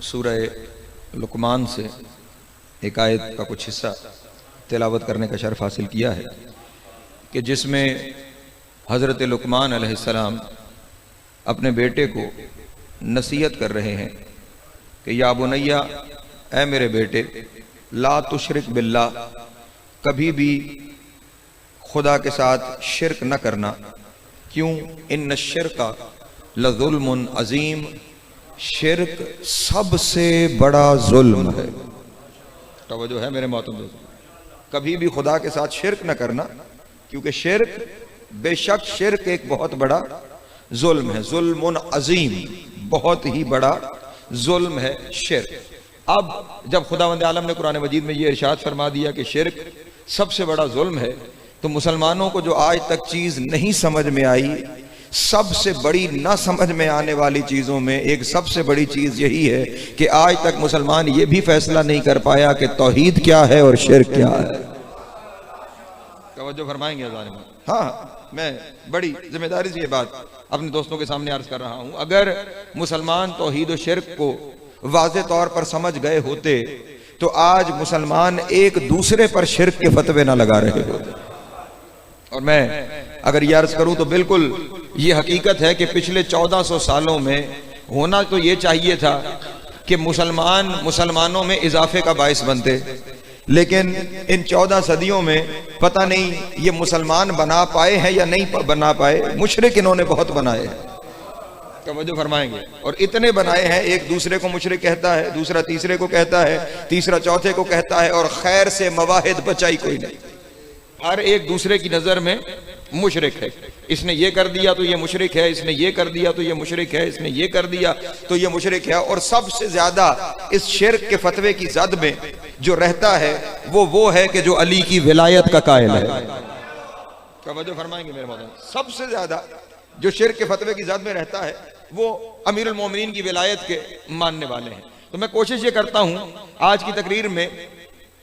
सूरह लुकमान से एक आयत का कुछ हिस्सा तिलावत करने का शर्फ हासिल किया है कि जिसमें हज़रत लुकमान अलैहिस्सलाम अपने बेटे को नसीहत कर रहे हैं कि या बुनैया, ऐ मेरे बेटे, ला तुशरिक बिल्लाह, कभी भी खुदा के साथ शिरक न करना। क्यों? इन्न शिरका लज़ुल्मुन अज़ीम, शिरक सबसे बड़ा जुल्म है। तवज्जो है मेरे मोहतरम दोस्तों, कभी भी खुदा के साथ शिरक न करना, क्योंकि शिरक, बेशक शिरक एक बहुत बड़ा जुल्म है। जुल्मुन अज़ीम, बहुत ही बड़ा जुल्म है शिरक। अब जब खुदावंद आलम ने कुरान मजीद में ये इरशाद फरमा दिया कि शिरक सबसे बड़ा जुल्म है, तो मुसलमानों को जो आज तक चीज नहीं समझ में आई, सबसे बड़ी ना समझ में आने वाली चीजों में एक सबसे बड़ी चीज यही है कि आज तक मुसलमान ये भी फैसला नहीं कर पाया कि तौहीद क्या है और शिरक क्या है। तवज्जो फरमाएंगे ज़ालिम? हाँ, मैं बड़ी जिम्मेदारी से ये बात अपने दोस्तों के सामने अर्ज कर रहा हूं। अगर मुसलमान तौहीद और शिरक को वाज़े तौर पर समझ गए होते तो आज मुसलमान एक दूसरे पर शिरक के फतवे ना लगा रहे होते। और मैं अगर ये अर्ज करूं तो बिल्कुल ये हकीकत है कि पिछले 1400 सालों में होना तो ये चाहिए था कि मुसलमानों में इजाफे का बाइस बनते, लेकिन इन 14 सदियों में पता नहीं ये मुसलमान बना पाए हैं या नहीं बना पाए, मुशरिक इन्होंने बहुत बनाए हैं। तवज्जो फरमाएंगे? और इतने बनाए हैं, एक दूसरे को मुशरिक कहता है, दूसरा तीसरे को कहता है, तीसरा चौथे को कहता है, और खैर से मवाहिद बचाई कोई नहीं। हर एक दूसरे की नजर में मुशरिक है। इसने ये कर दिया तो ये मुशरिक है, इसने ये कर दिया तो ये मुशरिक है, इसने ये कर दिया तो ये मुशरिक है। और सबसे ज्यादा इस शिरक के फतवे की जद में जो रहता है वो है कि जो अली की विलायत का कायल है। तवज्जो फरमाएंगे मेरे मोहतरम? सबसे ज्यादा जो शिरक के फतवे की जद में रहता है वो अमीरुल मोमिनीन की विलायत के मानने वाले हैं। तो मैं कोशिश ये करता हूं आज की तकरीर में,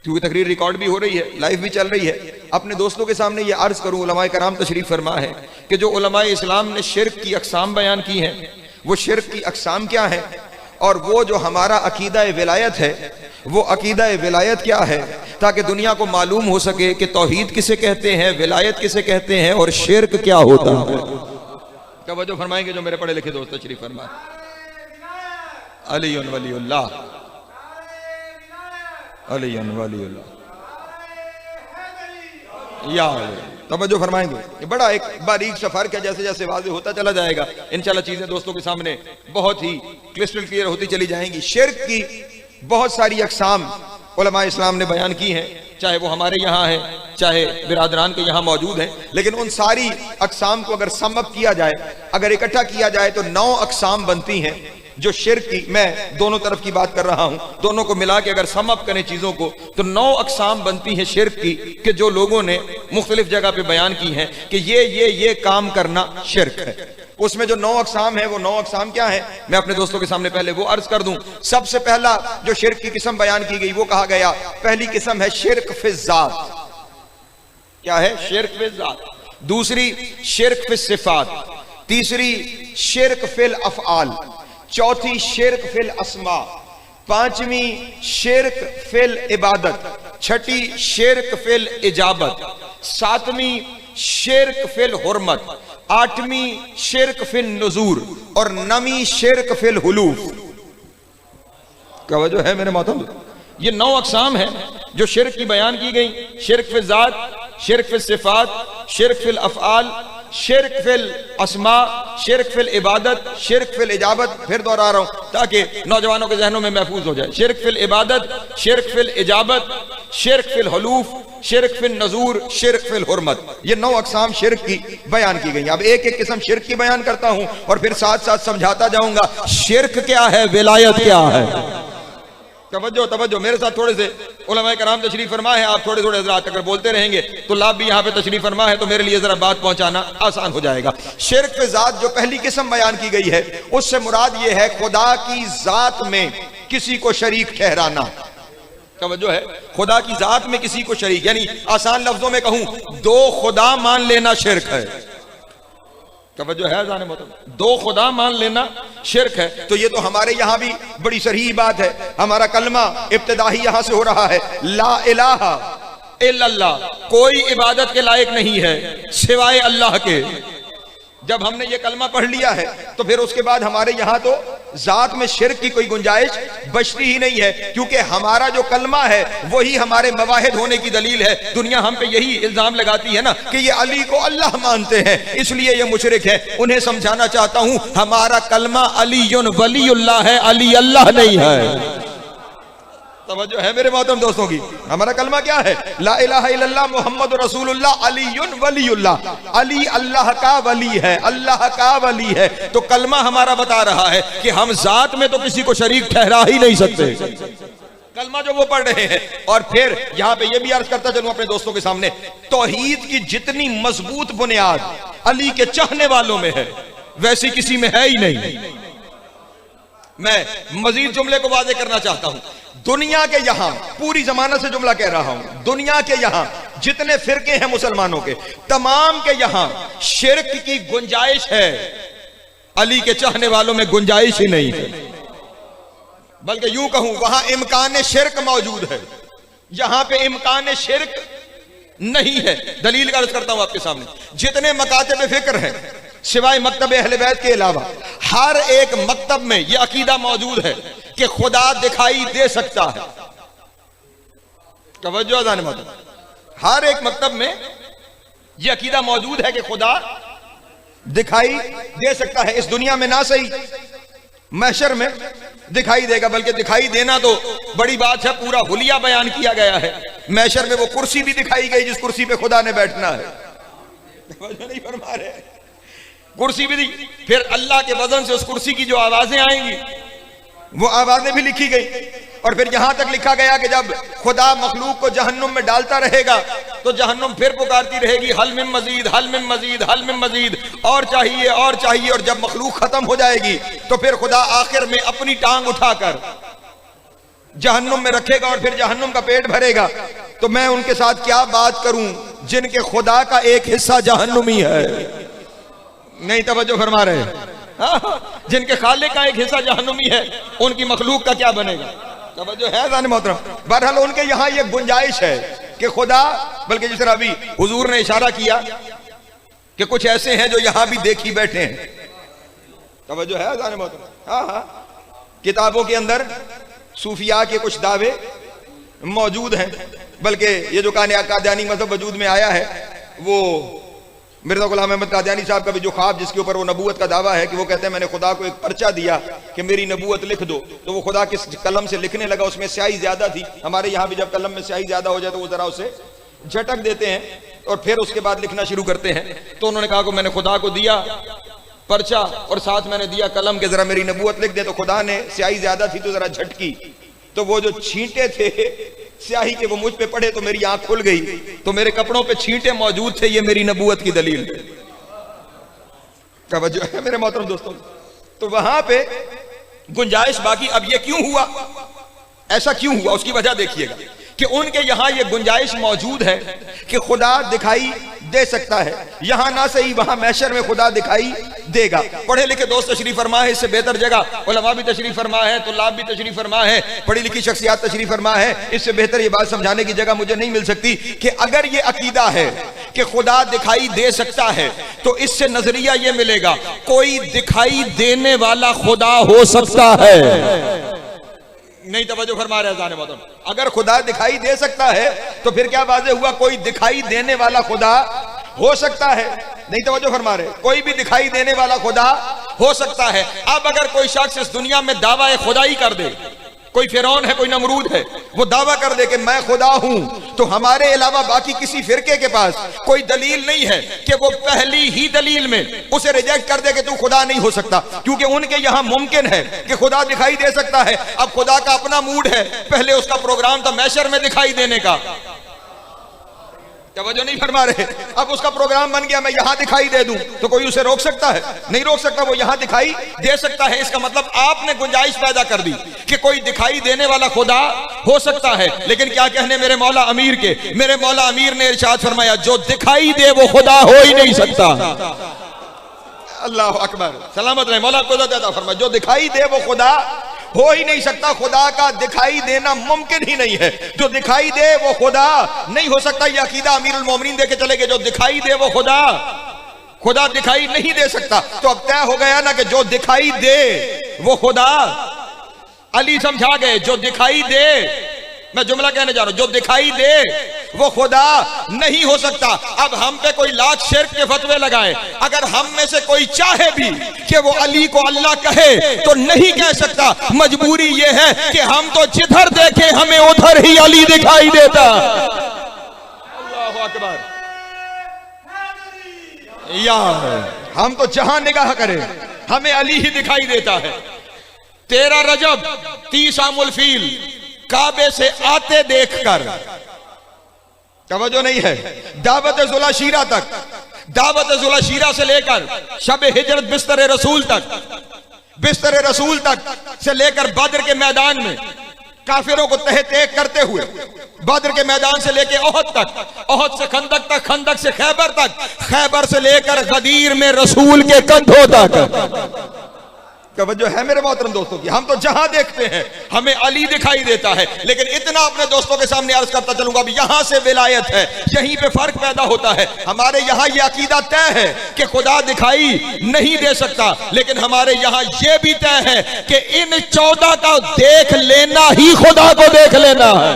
क्योंकि तकरीर रिकॉर्ड भी हो रही है, लाइव भी चल रही है, अपने दोस्तों के सामने ये अर्ज करूं, उलमाए कराम तशरीफ फरमा है कि जो उलमाए इस्लाम ने शिरक की अक़साम बयान की हैं, वो शिरक की अक़साम क्या है, और वो जो हमारा अकीदा विलायत है वो अकीदा विलायत क्या है, ताकि दुनिया को मालूम हो सके कि तौहीद किसे कहते हैं, विलायत किसे कहते हैं और शिरक क्या होता है। तवज्जो फरमाएंगे जो मेरे पढ़े लिखे दोस्त तशरीफ फरमा? अली वलीउल्लाह, अली वलीउल्लाह, या तवज्जो फरमाएंगे? ये बड़ा एक बारीक सा फर्क है, जैसे जैसे वाज़ेह होता चला जाएगा इंशाल्लाह चीजें दोस्तों के सामने बहुत ही क्रिस्टल क्लियर होती चली जाएंगी। शिरक की बहुत सारी अक़साम उलमा इस्लाम ने बयान की हैं, चाहे वो हमारे यहाँ है, चाहे बिरादरान के यहाँ मौजूद हैं, लेकिन उन सारी अक़साम को अगर सम अप किया जाए, अगर इकट्ठा किया जाए तो 9 अक़साम बनती हैं जो शिरक की। मैं दोनों तरफ की बात कर रहा हूं, दोनों को मिला के अगर सम अप करें चीजों को तो 9 अक़साम बनती हैं शिरक की, कि जो लोगों ने मुख्तलिफ जगह पे बयान की हैं कि ये काम करना शिरक है। उसमें जो 9 अक़साम है वो 9 अक़साम क्या है, मैं अपने दोस्तों के सामने पहले वो अर्ज कर दूं। सबसे पहला जो शिरक की किस्म बयान की गई वो कहा गया, पहली किस्म है शिरक फिज़्ज़ात। क्या है? शिरक फिज़्ज़ात। दूसरी शिरक फिस्सिफ़ात, तीसरी शिरक फिल अफ़आल, चौथी शिरक फिल अस्मा, पांचवी शिरक फिल इबादत, छठी शिरक फिल इजाबत, सातवीं शिरक फिल हुर्मत, आठवीं शिरक फिल नुजूर और 9वीं शिरक फिल हुलूफ। क्या वजह है मेरे मोहतरम? ये 9 अक़साम है जो शिरक की बयान की गई। शिरक फिल ज़ात, शिरक फिल सिफ़ात, शिरक फिल अफ़आल, शिरक फिल अस्मा, शिरक फिल इबादत, शिरक फिल इजाबत। फिर दोहरा रहा हूं ताकि नौजवानों के जहनों में महफूज हो जाए। शिरक फिल इबादत, शिरक फिल इजाबत, शिरक फिल हुलूफ, शिरक फिल नजूर, शिरक फिल हुर्मत। ये 9 अक़साम शिरक की बयान की गई। अब एक एक किस्म शिरक की बयान करता हूं और फिर साथ साथ समझाता जाऊंगा शिरक क्या है, विलायत क्या है। तवज्जो तवज्जो, मेरे साथ थोड़े से उलमाए कराम तशरीफ फरमा है, आप थोड़े थोड़े हज़रात अगर बोलते रहेंगे तो लाभ भी यहाँ पे तशरीफ फरमा है, तो मेरे लिए जरा बात पहुंचाना आसान हो जाएगा। शिरक पे ज़ात जो पहली किस्म बयान की गई है, उससे मुराद ये है खुदा की ज़ात में किसी को शरीक ठहराना। तवज्जो है? खुदा की ज़ात में किसी को शरीक, यानी आसान लफ्जों में कहूं, 2 खुदा मान लेना शिरक है। तवज्जो है जाने मोहतरम, दो खुदा मान लेना शिर्क है। तो ये तो हमारे यहाँ भी बड़ी सही बात है। हमारा कलमा इब्तिदा ही यहाँ से हो रहा है, ला इलाहा इल्लल्लाह, कोई इबादत के लायक नहीं है सिवाय अल्लाह के। जब हमने ये कलमा पढ़ लिया है तो फिर उसके बाद हमारे यहाँ तो जात में शिर्क की कोई गुंजाइश बचती ही नहीं है, क्योंकि हमारा जो कलमा है वही हमारे मवाहिद होने की दलील है। दुनिया हम पे यही इल्जाम लगाती है ना कि ये अली को अल्लाह मानते हैं इसलिए ये मुशरिक है। उन्हें समझाना चाहता हूं हमारा कलमा अलीयुन वलीउल्लाह है, अली अल्लाह नहीं है। तवज्जो है मेरे मोहतरम दोस्तों की, हमारा कलमा क्या है? ला इलाहा इल्लल्लाह मुहम्मद रसूलुल्लाह अलीयुन वलीउल्लाह, अली अल्लाह का वली है, अल्लाह का वली है। तो कलमा हमारा बता रहा है कि हम जात में तो किसी को शरीक ठहरा ही नहीं सकते, कलमा जो वो पढ़ रहे हैं। और फिर यहां पे ये भी अर्ज करता चलूं अपने दोस्तों के सामने, तौहीद की जितनी मजबूत बुनियाद अली के चाहने वालों में है वैसी किसी में है ही नहीं। मैं मजीद जुमले को वाज़ेह करना चाहता हूं, दुनिया के यहां, पूरी जमानत से जुमला कह रहा हूं, दुनिया के यहां जितने फिरके हैं मुसलमानों के, तमाम के यहां शिर्क की गुंजाइश है, अली के चाहने वालों में गुंजाइश ही नहीं है। बल्कि यूं कहूं वहां इम्कान शिर्क मौजूद है, यहां पे इम्कान शिर्क नहीं है। दलील का अर्ज करता हूं आपके सामने, जितने मकातब फिक्र हैं सिवाय मकतब अहले बैत के अलावा, हर एक मकतब में यह अकीदा मौजूद है कि खुदा दिखाई दे सकता है। तवज्जो अज़ान मतलब, हर एक मकतब में यह अकीदा मौजूद है कि खुदा दिखाई दे सकता है। इस दुनिया में ना सही, महशर में दिखाई देगा, बल्कि दिखाई देना तो बड़ी बात है, पूरा हुलिया बयान किया गया है। महशर में वो कुर्सी भी दिखाई गई जिस कुर्सी पे खुदा ने बैठना है। नहीं फरमा रहे, कुर्सी भी दी, फिर अल्लाह के वजन से उस कुर्सी की जो आवाजें आएंगी वो आवाजें भी लिखी गई। और फिर यहां तक लिखा गया कि जब खुदा मखलूक को जहन्नुम में डालता रहेगा तो जहन्नुम फिर पुकारती रहेगी, हल मिन मजीद, हल मिन मजीद, हल मिन मजीद, और चाहिए और चाहिए। और जब मखलूक खत्म हो जाएगी तो फिर खुदा आखिर में अपनी टांग उठाकर जहन्नुम में रखेगा और फिर जहन्नुम का पेट भरेगा। तो मैं उनके साथ क्या बात करूं जिनके खुदा का एक हिस्सा जहन्नुमी है। नहीं तवज्जो फरमा रहे, जिनके खालिक का एक हिस्सा जहन्नुमी है, उनकी मखलूक का क्या बनेगा? तवज्जो है जाने मोहतरम। बहरहाल उनके यहाँ ये गुंजाइश है कि खुदा, बल्कि जिस तरह अभी हुजूर ने इशारा किया कि कुछ ऐसे हैं जो यहां भी देखी बैठे हैं। तवज्जो है जाने मोहतरम। हाँ हाँ, किताबों के अंदर सूफिया के कुछ दावे मौजूद हैं, बल्कि ये जो कादियानी मजहब वजूद में आया है वो मिर्जा गुलाम अहमद कादियानी साहब का भी जो ख्वाब जिसके ऊपर वो नबूवत का दावा है कि वो कहते हैं मैंने खुदा को एक पर्चा दिया कि मेरी नबूवत लिख दो, तो वो खुदा किस कलम से लिखने लगा, उसमें स्याही ज्यादा थी। हमारे यहाँ भी जब कलम में स्याही ज्यादा हो जाए तो वो जरा उसे झटक देते हैं और फिर उसके बाद लिखना शुरू करते हैं। तो उन्होंने कहा कि मैंने खुदा को दिया पर्चा और साथ मैंने दिया कलम के जरा मेरी नबूवत लिख दे, तो खुदा ने स्याही ज्यादा थी तो जरा झटकी, तो वो जो छींटे थे स्याही के वो मुझ पे पड़े तो मेरी आंख खुल गई, तो मेरे कपड़ों पे छींटे मौजूद थे, ये मेरी नबूवत की दलील है। तवज्जो है मेरे मोहतरम दोस्तों। तो वहां पे गुंजाइश बाकी। अब ये क्यों हुआ, ऐसा क्यों हुआ, उसकी वजह देखिएगा कि उनके यहां ये गुंजाइश मौजूद है कि खुदा दिखाई दे सकता है। यहां ना सही वहां महशर में खुदा दिखाई देगा। पढ़े लिखे दोस्त तशरीफ फरमा है, इससे बेहतर जगह उलमा भी तशरीफ फरमा है, तुल्लाब भी तशरीफ फरमा है, पढ़ी लिखी शख्सियात तशरीफ फरमा है, इससे बेहतर ये बात समझाने की जगह मुझे नहीं मिल सकती कि अगर ये अकीदा है कि खुदा दिखाई दे सकता है तो इससे नजरिया ये मिलेगा कोई दिखाई देने वाला खुदा हो सकता है। नहीं तवज्जो फरमा रहे जाने मोहतरम, अगर खुदा दिखाई दे सकता है तो फिर क्या वाज़ेह हुआ कोई दिखाई देने वाला खुदा हो सकता है। नहीं तवज्जो फरमा रहे, कोई भी दिखाई देने वाला खुदा हो सकता है। अब अगर कोई शख्स इस दुनिया में दावा खुदाई कर दे, कोई फिरौन है, कोई नमरूद है, वो दावा कर दे कि मैं खुदा हूं, तो हमारे अलावा बाकी किसी फिरके के पास कोई दलील नहीं है कि वो पहली ही दलील में उसे रिजेक्ट कर दे कि तू खुदा नहीं हो सकता, क्योंकि उनके यहां मुमकिन है कि खुदा दिखाई दे सकता है। अब खुदा का अपना मूड है, पहले उसका प्रोग्राम था महशर में दिखाई देने का, तवज्जो नहीं फरमा रहे, अब उसका प्रोग्राम बन गया मैं यहां दिखाई दे दूं, तो कोई उसे रोक सकता है? नहीं रोक सकता, वो यहां दिखाई दे सकता है। इसका मतलब आपने गुंजाइश पैदा कर दी कि कोई दिखाई देने वाला खुदा हो सकता है। लेकिन क्या कहने मेरे मौला अमीर के, मेरे मौला अमीर ने इरशाद फरमाया जो दिखाई दे वो खुदा हो ही नहीं सकता। अल्लाह अकबर, सलामत रहे, मौला को अता फरमाए। जो दिखाई दे वो खुदा हो ही नहीं सकता, खुदा का दिखाई देना मुमकिन ही नहीं है। जो दिखाई दे वो खुदा नहीं हो सकता। ये अकीदा अमीरुल मोमिनीन दे के चले गए, जो दिखाई दे वो खुदा दिखाई नहीं दे सकता। तो अब तय हो गया ना कि जो दिखाई दे वो खुदा। अली समझा गए, जो दिखाई दे, मैं जुमला कहने जा रहा हूं, जो दिखाई दे वो खुदा नहीं हो सकता। अब हम पे कोई लाख शिर्क के फतवे लगाए, अगर हम में से कोई चाहे भी कि वो अली को अल्लाह कहे तो नहीं कह सकता। मजबूरी ये है कि हम तो जिधर देखे हमें उधर ही अली दिखाई देता। अल्लाह अकबर, यार हम तो जहां निगाह करें हमें अली ही दिखाई देता है। 13 रजब 30 आमुल फील काबे से आते देखकर, तवज्जो नहीं है, दावत जुलाशीरा तक, दावत जुलाशीरा से लेकर शब हिजरत बिस्तर रसूल तक, बिस्तर रसूल तक से लेकर बद्र के मैदान में काफिरों को तह तेक करते हुए, बद्र के मैदान से लेकर ओहद तक, ओहद से खंदक तक, खंदक से खैबर तक, खैबर से लेकर गदीर में रसूल के कंधों तक। तवज्जो है मेरे मोहतरम दोस्तों की, हम तो जहां देखते हैं हमें अली दिखाई देता है। लेकिन इतना अपने दोस्तों के सामने अर्ज करता चलूंगा, भी यहां से विलायत है, यहीं पे फर्क पैदा होता है। हमारे यहां यह अकीदा तय है कि खुदा दिखाई नहीं दे सकता, लेकिन हमारे यहां यह भी तय है कि इन 14 का देख लेना ही खुदा को देख लेना है।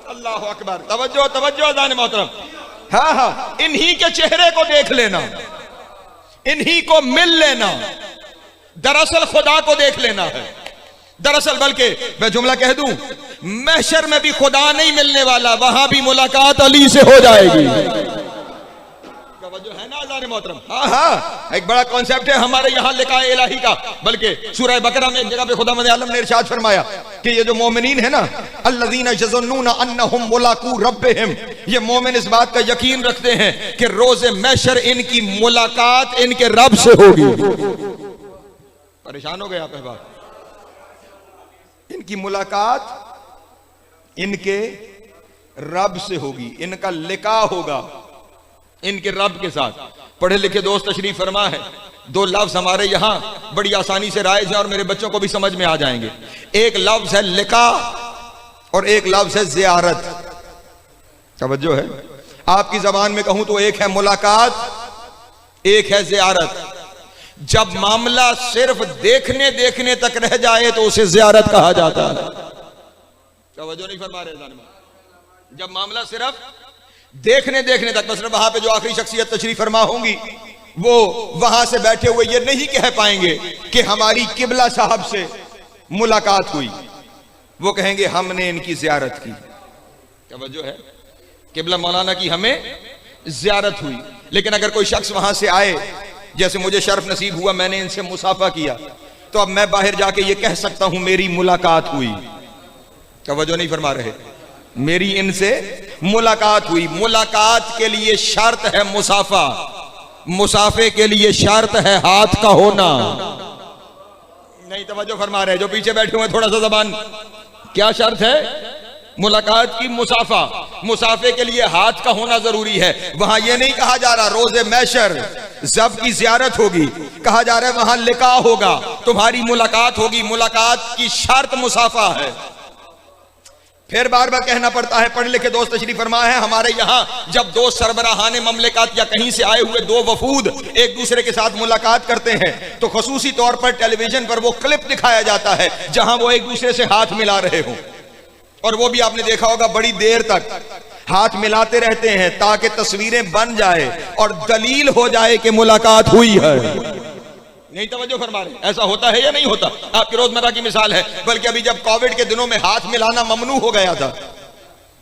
अल्लाह अकबर, तवज्जो तवज्जो अज़ान मोहतरम, हाँ हाँ, इन्हीं के चेहरे को देख लेना, इन्हीं को मिल लेना, दरअसल खुदा को देख लेना है। दरअसल बल्कि मैं जुमला कह दूं, महशर में भी खुदा नहीं मिलने वाला, वहां भी मुलाकात अली से हो जाएगी। जो है ना अज़ान मोहतरम, हाँ हाँ, एक बड़ा कॉन्सेप्ट है हमारे यहाँ लिखा है इलाही का। बल्कि सूरह बकरा में एक जगह पे खुदावंद आलम ने इरशाद फरमाया कि ये जो मोमिनीन है ना, अल्लज़ीना यज़ुन्नूना अन्नहुम मुलाकू रब्बिहिम, ये मोमिन इस बात का यकीन रखते हैं कि रोज़े महशर इनकी मुलाकात इनके रब से होगी। परेशान हो गए आप अहबाब, इनकी मुलाकात इनके रब से होगी, इनका लिका होगा इनके रब के साथ। पढ़े लिखे दोस्त तशरीफ फरमा है, 2 लफ्ज हमारे यहां बड़ी आसानी से राइज है और मेरे बच्चों को भी समझ में आ जाएंगे। एक लफ्ज है लिका और एक लफ्ज है ज़ियारत। तवज्जो है, आपकी जबान में कहूं तो एक है मुलाकात, एक है ज़ियारत। जब मामला सिर्फ देखने देखने तक रह जाए तो उसे ज़ियारत कहा जाता है। तवज्जो नहीं फरमा रहे जान, जब मामला सिर्फ देखने देखने तक, मतलब वहां पे जो आखिरी शख्सियत तशरीफ फरमा होंगी वो वहां से बैठे हुए ये नहीं कह पाएंगे कि हमारी किबला साहब से मुलाकात हुई, वो कहेंगे हमने इनकी ज़ियारत की। तवज्जो है, किबला मौलाना की हमें ज़ियारत हुई। लेकिन अगर कोई शख्स वहां से आए, जैसे मुझे शर्फ नसीब हुआ, मैंने इनसे मुसाफा किया, तो अब मैं बाहर जाके ये कह सकता हूं मेरी मुलाकात हुई। तवज्जो नहीं फरमा रहे, मेरी इनसे मुलाकात हुई। मुलाकात के लिए शर्त है मुसाफा, मुसाफे के लिए शर्त है हाथ का होना। नहीं तवज्जो फरमा रहे, जो पीछे बैठे हुए थोड़ा सा जबान, क्या शर्त है? मुलाकात की, मुसाफा। मुसाफे के लिए हाथ का होना जरूरी है। वहां यह नहीं कहा जा रहा रोजे महशर जब की ज़ियारत होगी, कहा जा रहा है वहां लिका होगा, तुम्हारी मुलाकात होगी। मुलाकात की शर्त मुसाफा है। फिर बार बार कहना पड़ता है, पढ़े लिखे दोस्त तशरीफ फरमा है, हमारे यहाँ जब 2 सरबराहाने ममलिकत या कहीं से आए हुए 2 वफूद एक दूसरे के साथ मुलाकात करते हैं तो खसूसी तौर पर टेलीविजन पर वो क्लिप दिखाया जाता है जहां वो एक दूसरे से हाथ मिला रहे हों, और वो भी आपने देखा होगा बड़ी देर तक हाथ मिलाते रहते हैं ताकि तस्वीरें बन जाए और दलील हो जाए कि मुलाकात हुई है। नहीं तवज्जो फरमा रहे, ऐसा होता है या नहीं होता? आपकी रोजमर्रा की मिसाल है। बल्कि अभी जब कोविड के दिनों में हाथ मिलाना ममनू हो गया था,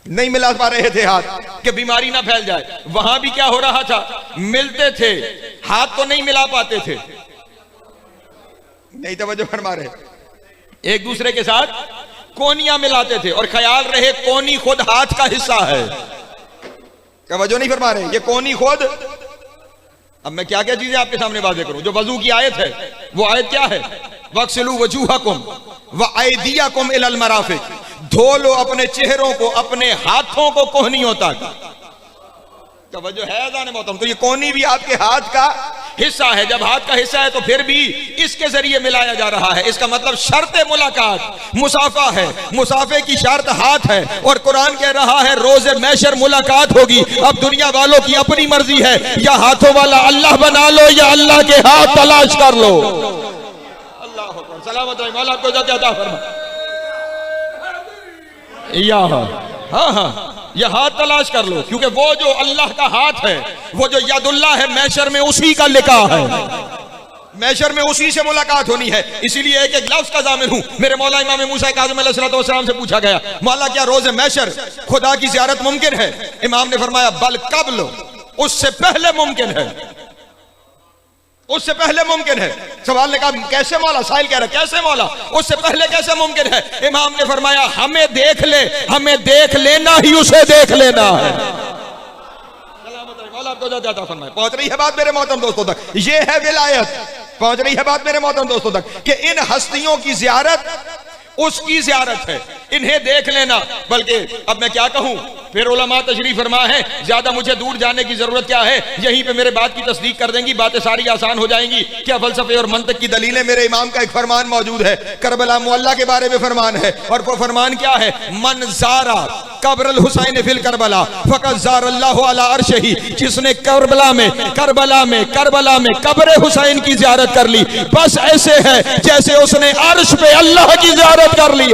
नहीं मिला पा रहे थे हाथ कि बीमारी ना फैल जाए, वहां भी क्या हो रहा था, मिलते थे, हाथ तो नहीं मिला पाते थे। नहीं तवज्जो फरमा रहे, एक दूसरे के साथ कोनियां मिलाते थे और ख्याल रहे कोनी खुद हाथ का हिस्सा है। तवज्जो नहीं फरमा रहे, ये कोनी खुद। अब मैं क्या क्या चीजें आपके सामने वाज़ेह करूं। जो वजू की आयत है, वो आयत क्या है? वक्सिलू वजूहकुम व अयदियकुम इलल मराफिक, धो लो अपने चेहरों को, अपने हाथों को कोहनियों तक। तवज्जो है अज़ान मोहतरम, तो ये कोहनी भी आपके हाथ का हिस्सा है, जब हाथ का हिस्सा है तो फिर भी इसके जरिए मिलाया जा रहा है। इसका मतलब शर्त मुलाकात मुसाफा है, मुसाफे की शर्त हाथ है, और कुरान कह रहा है रोज़े महशर मुलाकात होगी। अब दुनिया वालों की अपनी मर्जी है, या हाथों वाला अल्लाह बना लो या अल्लाह के हाथ तलाश कर लो। अल्लाह सलामत रहे, मौला आपको इज्जत अता फरमाए। या हाँ हाँ, यह हाथ तलाश कर लो, क्योंकि वो जो अल्लाह का हाथ है, वो जो यदुल्लाह है, महशर में उसी का लिखा है, महशर में उसी से मुलाकात होनी है। इसीलिए एक एक लफ्ज का जामिन हूं। मेरे मौला इमाम मूसा काज़िम अलैहिस्सलाम से पूछा गया, मौला क्या रोज़े महशर खुदा की ज़ियारत मुमकिन है? इमाम ने फरमाया बल कब्ल, उससे पहले मुमकिन है, उससे पहले मुमकिन है। सवाल ने कहा कैसे मौला? साहिल कह रहा कैसे मौला, उससे पहले कैसे मुमकिन है? इमाम ने फरमाया हमें देख ले, हमें देख लेना ही उसे देख लेना है। पहुंच रही है बात मेरे मोहतरम दोस्तों तक? ये है विलायत। पहुंच रही है बात मेरे मोहतरम दोस्तों तक कि इन हस्तियों की ज़ियारत उसकी ज़ियारत है, इन्हें देख लेना। बल्कि अब मैं क्या कहूं, फिर उलमा तशरीफ फरमा है, ज्यादा मुझे दूर जाने की जरूरत क्या है, यहीं पे मेरे बात की तस्दीक कर देंगी, बातें सारी आसान हो जाएंगी। क्या फलसफे और मंतक की दलीलें, मेरे इमाम का एक फरमान मौजूद है, करबला मुअल्ला के बारे में फरमान है, और वो फरमान क्या है? मन ज़ारा कब्रुल हुसैन फिल करबला फक़द ज़ारल्लाहु अला अर्शिही, जिसने करबला में कब्र हुसैन की ज़ियारत कर ली, बस ऐसे है जैसे उसने अर्श पे अल्लाह की ज़ियारत कर ली।